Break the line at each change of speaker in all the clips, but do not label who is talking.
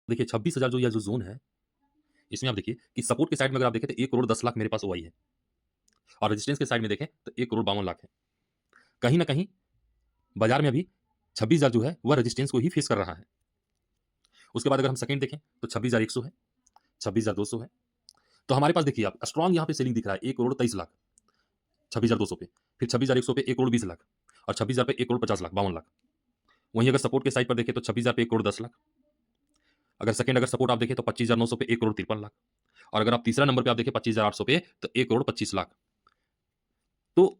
देखिए 26,000 जो यह जो ज़ोन है, इसमें आप देखिए कि सपोर्ट के साइड में अगर आप देखें तो 1 करोड़ 10 लाख मेरे पास ओआई है और रेजिस्टेंस के साइड में देखें तो 1 करोड़ 52 लाख है। कहीं न कहीं बाजार में अभी 26,000 जो है वह रेजिस्टेंस को ही फेस कर रहा है। उसके बाद अगर हम सेकंड देखें तो 26,100 है, 26,200 है। तो हमारे पास देखिए आप स्ट्रॉन्ग यहाँ पे सेलिंग दिख रहा है 1 करोड़ 23 लाख, 26,200 पे, फिर 26,100 पे 1 करोड़ 20 लाख और 26,000 पे 1 करोड़ 50 लाख, 52 लाख। वहीं अगर सपोर्ट के साइड पर देखें तो 26,000 पे 1 करोड़ 10 लाख। अगर सपोर्ट आप देखें तो 25,900 पे 1 करोड़ 53 लाख और अगर आप तीसरा नंबर पे आप देखें 25,800 पे तो 1 करोड़ 25 लाख। तो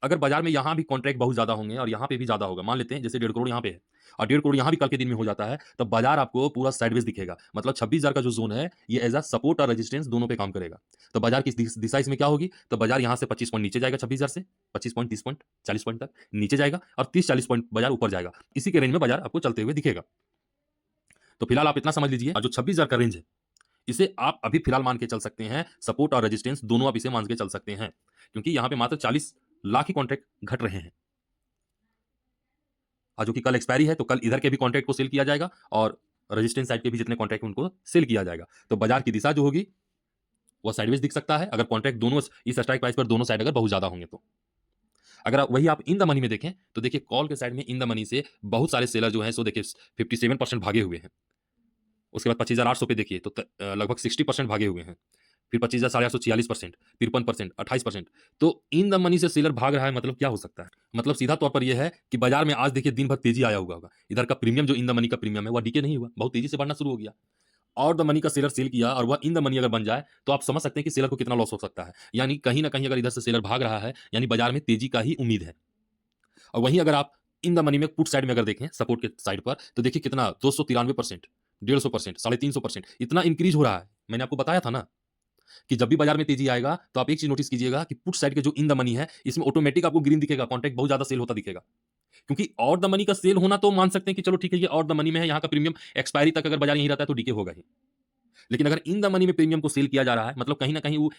अगर बाजार में यहाँ भी कॉन्ट्रैक्ट बहुत ज़्यादा होंगे और यहाँ पे भी ज़्यादा होगा, मान लेते हैं जैसे 1.5 करोड़ यहाँ पे है और 1.5 करोड़ यहाँ भी कल के दिन में हो जाता है, तब बाजार आपको पूरा साइडवेज दिखेगा। मतलब 26,000 का जो ज़ोन है, ये एज़ अ सपोर्ट और रेजिस्टेंस दोनों पे काम करेगा। तो बाजार की दिशा इसमें क्या होगी? तो बाजार यहाँ से 25 पॉइंट नीचे जाएगा 26,000 से, 25 पॉइंट, 30 पॉइंट, 40 पॉइंट तक नीचे जाएगा और 30-40 पॉइंट बाजार ऊपर जाएगा। इसी के रेंज में बाजार आपको चलते हुए दिखेगा। तो फिलहाल आप इतना समझ लीजिए और जो 26,000 का रेंज है, इसे आप अभी फिलहाल मान के चल सकते हैं, सपोर्ट और रेजिस्टेंस दोनों आप इसे मान के चल सकते हैं। क्योंकि यहाँ पे मात्र 40 लाख ही कॉन्ट्रैक्ट घट रहे हैं। जो कि कल एक्सपायरी है, तो कल इधर के भी कॉन्ट्रैक्ट को सेल किया जाएगा और रेजिस्टेंस साइड के भी जितने कॉन्ट्रैक्ट उनको सेल किया जाएगा। तो बाजार की दिशा जो होगी, वह साइडवेज दिख सकता है, अगर कॉन्ट्रैक्ट दोनों इस स्ट्राइक प्राइस पर दोनों साइड अगर बहुत ज़्यादा होंगे तो। अगर वही आप इन द मनी में देखें, तो देखिए कॉल के साइड में इन द मनी से बहुत सारे सेलर जो हैं, सो देखिए 57% भागे हुए हैं। उसके बाद 25,800 पे देखिए तो लगभग 60% भागे हुए हैं। फिर 25,800 46%, 53%, 28%। तो इन द मनी से सेलर भाग रहा है, मतलब क्या हो सकता है? मतलब सीधा तौर पर यह है कि बाजार में आज देखिए दिन भर तेजी आया हुआ होगा। इधर का प्रीमियम जो इन द मनी का प्रीमियम है, वह डीके नहीं हुआ, बहुत तेजी से बढ़ना शुरू हो गया। और द मनी का सेलर सेल किया और वह इन द मनी अगर बन जाए, तो आप समझ सकते हैं कि सेलर को कितना लॉस हो सकता है। यानी कहीं न कहीं अगर इधर से सेलर भाग रहा है, यानी बाजार में तेजी का ही उम्मीद है। और वहीं अगर आप इन द मनी में पुट साइड में अगर देखें, सपोर्ट के साइड पर, तो देखिए कितना 293%, 150%, 350% इतना इंक्रीज हो रहा है। मैंने आपको बताया था ना कि जब भी बाजार में तेजी आएगा, तो आप एक चीज नोटिस कीजिएगा कि पुट साइड के जो इन द मनी है, इसमें ऑटोमेटिक आपको ग्रीन दिखेगा, कॉन्ट्रैक्ट बहुत ज्यादा सेल होता दिखेगा। क्योंकि और द मनी का सेल होना तो मान सकते हैं कि चलो ठीक है, ये और द मनी में है, यहाँ का प्रीमियम एक्सपायरी तक अगर बाजार यहीं रहता है तो डीके होगा ही। लेकिन अगर इन द मनी में प्रीमियम को सेल किया जा रहा है, मतलब कहीं ना कहीं वो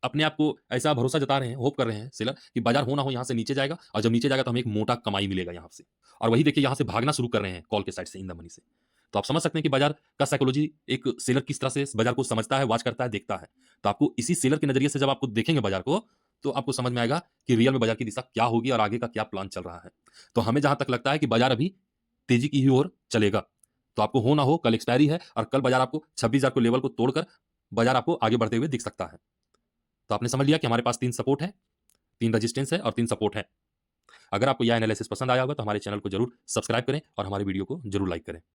अपने आप को ऐसा भरोसा जता रहे हैं, होप कर रहे हैं सेलर कि बाजार हो ना हो यहाँ से नीचे जाएगा और जब नीचे जाएगा तो हमें एक मोटा कमाई मिलेगा यहाँ से। और वही देखिए यहाँ से भागना शुरू कर रहे हैं कॉल के साइड से इन द मनी से। तो आप समझ सकते हैं कि बाजार का साइकोलॉजी, एक सेलर किस तरह से इस बाजार को समझता है, वॉच करता है, देखता है। तो आपको इसी सेलर के नजरिए से जब आपको देखेंगे बाजार को, तो आपको समझ में आएगा कि रियल में बाजार की दिशा क्या होगी और आगे का क्या प्लान चल रहा है। तो हमें जहां तक लगता है कि बाजार अभी तेजी की ही ओर चलेगा। तो आपको हो ना हो, कल एक्सपायरी है और कल बाजार आपको 26,000 को लेवल को तोड़कर बाजार आपको आगे बढ़ते हुए दिख सकता है। तो आपने समझ लिया कि हमारे पास 3 सपोर्ट है, 3 रेजिस्टेंस है और 3 सपोर्ट है। अगर आपको यह एनालिसिस पसंद आया होगा तो हमारे चैनल को जरूर सब्सक्राइब करें और हमारे वीडियो को जरूर लाइक करें।